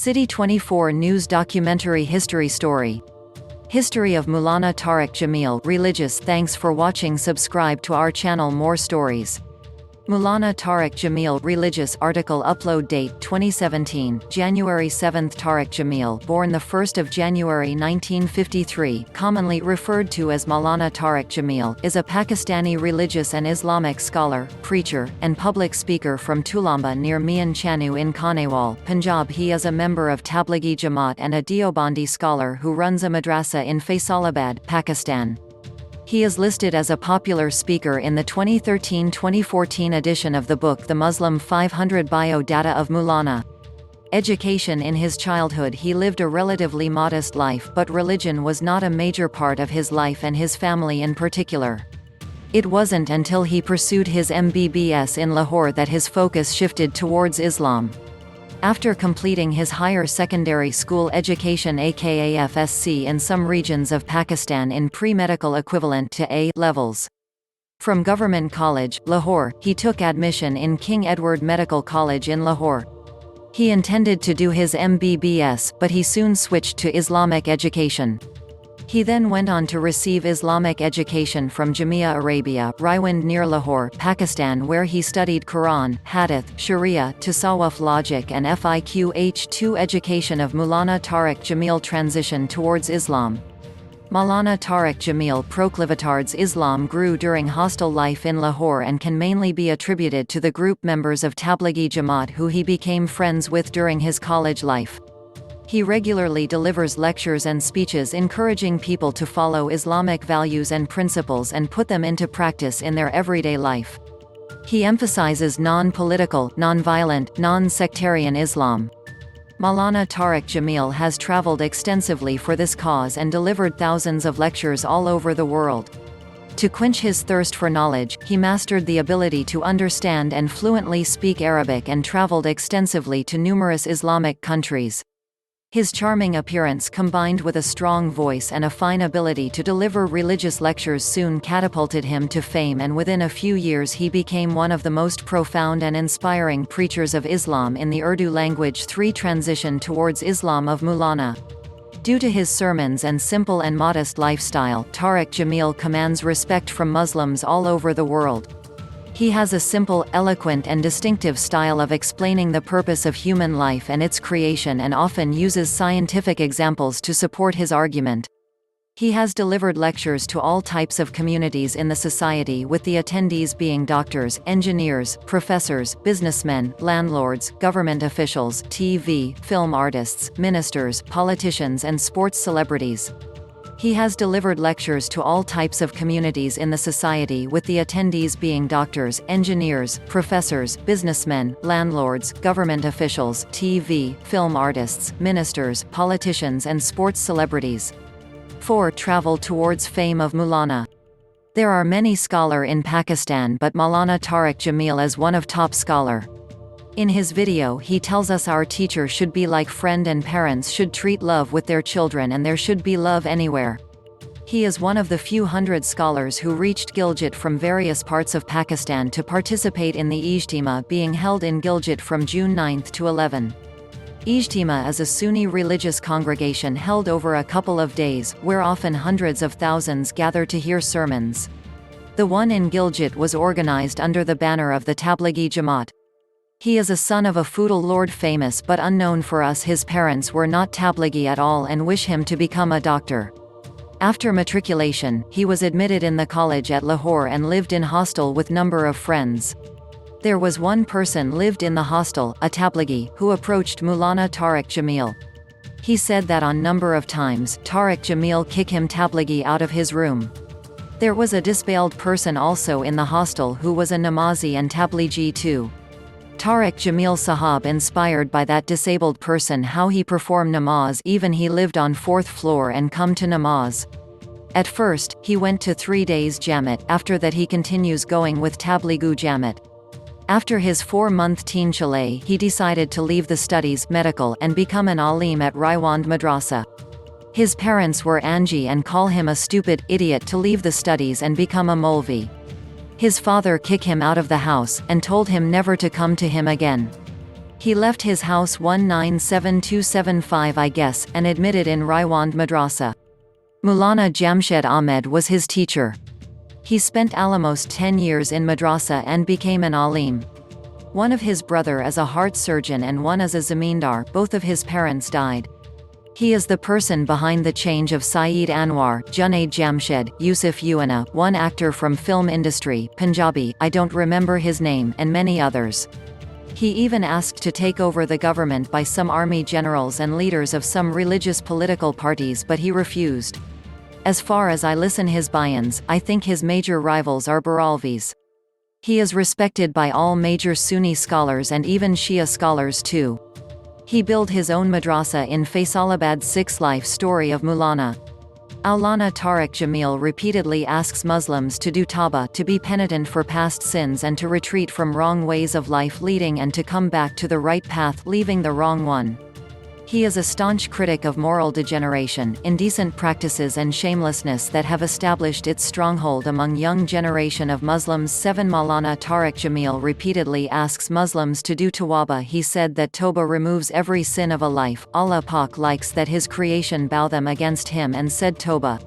City24 News documentary history story. History of Moulana Tariq Jameel religious. Thanks for watching. Subscribe to our channel. More stories. Moulana Tariq Jameel religious article. Upload date 2017 January 7. Tariq Jameel, born the 1st of January 1953, commonly referred to as Moulana Tariq Jameel, is a Pakistani religious and Islamic scholar, preacher, and public speaker from Tulamba near Mian Chanu in Kanewal, Punjab. He is a member of Tablighi Jamaat and a Deobandi scholar who runs a madrasa in Islamabad, Pakistan. He is listed as a popular speaker in the 2013-2014 edition of the book The Muslim 500 Bio Data of Moulana. Education. In his childhood he lived a relatively modest life, but religion was not a major part of his life and his family in particular. It wasn't until he pursued his MBBS in Lahore that his focus shifted towards Islam. After completing his higher secondary school education aka FSC in some regions of Pakistan in pre-medical equivalent to A levels. From Government College, Lahore, he took admission in King Edward Medical College in Lahore. He intended to do his MBBS, but he soon switched to Islamic education. He then went on to receive Islamic education from Jamia Arabia, Raiwind near Lahore, Pakistan, where he studied Quran, Hadith, Sharia, Tasawwuf logic and Fiqh. H2 education of Moulana Tariq Jameel transition towards Islam. Moulana Tariq Jameel proclivitards Islam grew during hostel life in Lahore and can mainly be attributed to the group members of Tablighi Jamaat who he became friends with during his college life. He regularly delivers lectures and speeches encouraging people to follow Islamic values and principles and put them into practice in their everyday life. He emphasizes non-political, non-violent, non-sectarian Islam. Moulana Tariq Jameel has traveled extensively for this cause and delivered thousands of lectures all over the world. To quench his thirst for knowledge, he mastered the ability to understand and fluently speak Arabic and traveled extensively to numerous Islamic countries. His charming appearance combined with a strong voice and a fine ability to deliver religious lectures soon catapulted him to fame, and within a few years he became one of the most profound and inspiring preachers of Islam in the Urdu language. 3 Transition towards Islam of Moulana. Due to his sermons and simple and modest lifestyle, Tariq Jameel commands respect from Muslims all over the world. He has a simple, eloquent and distinctive style of explaining the purpose of human life and its creation, and often uses scientific examples to support his argument. He has delivered lectures to all types of communities in the society, with the attendees being doctors, engineers, professors, businessmen, landlords, government officials, TV, film artists, ministers, politicians and sports celebrities. He has delivered lectures to all types of communities in the society, with the attendees being doctors, engineers, professors, businessmen, landlords, government officials, TV, film artists, ministers, politicians and sports celebrities. 4 Travel towards fame of Moulana. There are many scholars in Pakistan, but Moulana Tariq Jameel is one of top scholar. In his video he tells us our teacher should be like friend and parents should treat love with their children, and there should be love anywhere. He is one of the few hundred scholars who reached Gilgit from various parts of Pakistan to participate in the Ijtima being held in Gilgit from June 9 to 11. Ijtima is a Sunni religious congregation held over a couple of days, where often hundreds of thousands gather to hear sermons. The one in Gilgit was organized under the banner of the Tablighi Jamaat. He is a son of a feudal lord, famous but unknown for us. His parents were not Tablighi at all and wish him to become a doctor. After matriculation, he was admitted in the college at Lahore and lived in hostel with number of friends. There was one person lived in the hostel, a Tablighi, who approached Moulana Tariq Jameel. He said that on number of times, Tariq Jameel kicked him Tablighi out of his room. There was a disabled person also in the hostel who was a Namazi and Tablighi too. Tariq Jameel Sahab inspired by that disabled person how he performed namaz, even he lived on 4th floor and come to namaz. At first, he went to 3 days Jamat, after that he continues going with Tablighu Jamat. After his 4-month teen chalet he decided to leave the studies medical and become an alim at Raiwind Madrasa. His parents were Anji and call him a stupid idiot to leave the studies and become a Maulvi. His father kicked him out of the house, and told him never to come to him again. He left his house 197275 I guess, and admitted in Raiwand Madrasa. Moulana Jamshed Ahmed was his teacher. He spent almost 10 years in madrasa and became an alim. One of his brother is a heart surgeon and one is a zamindar. Both of his parents died. He is the person behind the change of Saeed Anwar, Junaid Jamshed, Yusuf Uana, one actor from film industry, Punjabi, I don't remember his name, and many others. He even asked to take over the government by some army generals and leaders of some religious political parties, but he refused. As far as I listen his bayans, I think his major rivals are Baralvis. He is respected by all major Sunni scholars and even Shia scholars too. He built his own madrasa in Islamabad I. Life story of Moulana Tariq Jameel repeatedly asks Muslims to do tawbah, to be penitent for past sins and to retreat from wrong ways of life leading and to come back to the right path leaving the wrong one. He is a staunch critic of moral degeneration, indecent practices and shamelessness that have established its stronghold among young generation of Muslims. 7 Moulana Tariq Jameel repeatedly asks Muslims to do tawbah. He said that tawbah removes every sin of a life. Allah Pak likes that his creation bow them against him and said tawbah.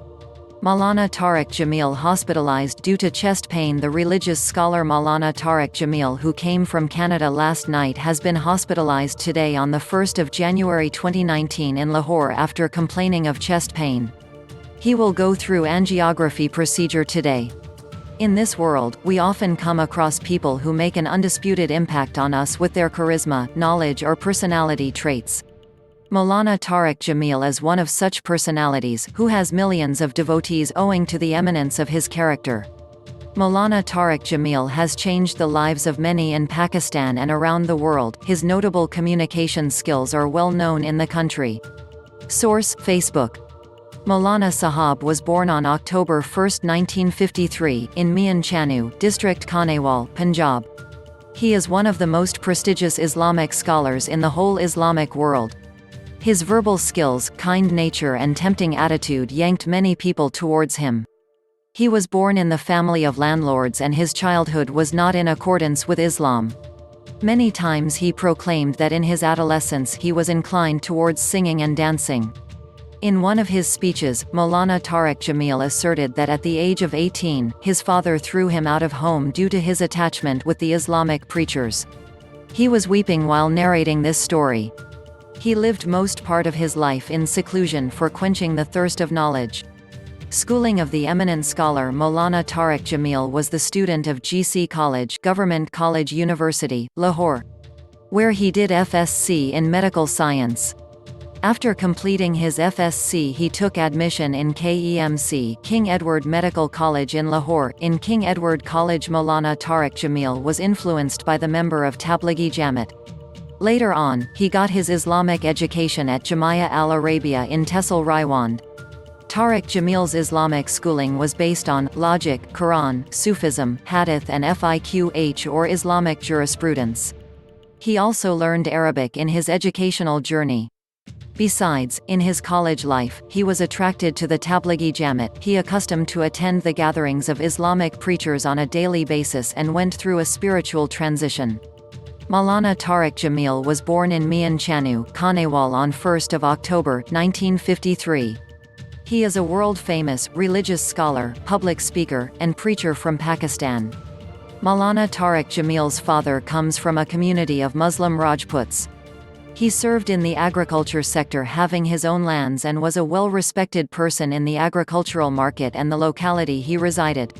Moulana Tariq Jameel hospitalized due to chest pain. The religious scholar Moulana Tariq Jameel, who came from Canada last night, has been hospitalized today on the 1st of January 2019 in Lahore after complaining of chest pain. He will go through angiography procedure today. In this world, we often come across people who make an undisputed impact on us with their charisma, knowledge or personality traits. Moulana Tariq Jameel is one of such personalities, who has millions of devotees owing to the eminence of his character. Moulana Tariq Jameel has changed the lives of many in Pakistan and around the world. His notable communication skills are well known in the country. Source: Facebook. Moulana Sahab was born on October 1, 1953, in Mian Chanu, district Khanewal, Punjab. He is one of the most prestigious Islamic scholars in the whole Islamic world. His verbal skills, kind nature and tempting attitude yanked many people towards him. He was born in the family of landlords and his childhood was not in accordance with Islam. Many times he proclaimed that in his adolescence he was inclined towards singing and dancing. In one of his speeches, Moulana Tariq Jameel asserted that at the age of 18, his father threw him out of home due to his attachment with the Islamic preachers. He was weeping while narrating this story. He lived most part of his life in seclusion for quenching the thirst of knowledge. Schooling of the eminent scholar Moulana Tariq Jameel was the student of GC College, Government College University, Lahore, where he did FSc in medical science. After completing his FSc, he took admission in KEMC, King Edward Medical College in Lahore. In King Edward College, Moulana Tariq Jameel was influenced by the member of Tablighi Jamaat. Later on, he got his Islamic education at Jamia al-Arabia in Tehsil Raiwand. Tariq Jameel's Islamic schooling was based on logic, Quran, Sufism, Hadith and Fiqh or Islamic jurisprudence. He also learned Arabic in his educational journey. Besides, in his college life, he was attracted to the Tablighi Jamaat. He accustomed to attend the gatherings of Islamic preachers on a daily basis and went through a spiritual transition. Moulana Tariq Jameel was born in Mian Chanu, Khanewal on 1 October 1953. He is a world-famous, religious scholar, public speaker, and preacher from Pakistan. Moulana Tariq Jameel's father comes from a community of Muslim Rajputs. He served in the agriculture sector, having his own lands, and was a well-respected person in the agricultural market and the locality he resided.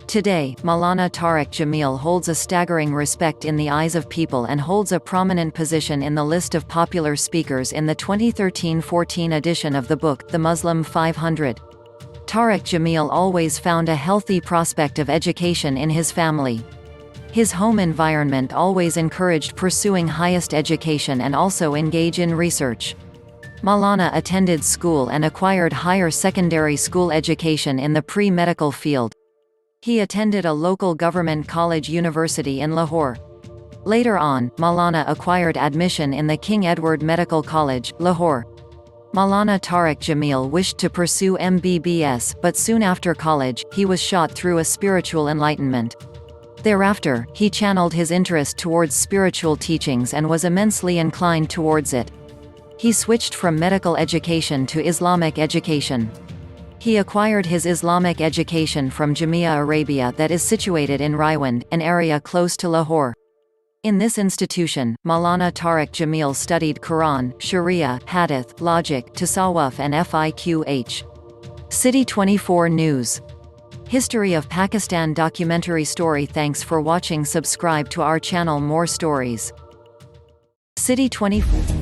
Today, Moulana Tariq Jameel holds a staggering respect in the eyes of people and holds a prominent position in the list of popular speakers in the 2013-14 edition of the book, The Muslim 500. Tariq Jameel always found a healthy prospect of education in his family. His home environment always encouraged pursuing highest education and also engage in research. Moulana attended school and acquired higher secondary school education in the pre-medical field. He attended a local government college university in Lahore. Later on, Moulana acquired admission in the King Edward Medical College, Lahore. Moulana Tariq Jameel wished to pursue MBBS, but soon after college, he was shot through a spiritual enlightenment. Thereafter, he channeled his interest towards spiritual teachings and was immensely inclined towards it. He switched from medical education to Islamic education. He acquired his Islamic education from Jamia Arabia that is situated in Raiwind, an area close to Lahore. In this institution, Moulana Tariq Jameel studied Quran, Sharia, Hadith, Logic, Tasawwuf and Fiqh. City24 News. History of Pakistan documentary story. Thanks for watching. Subscribe to our channel. More stories. City24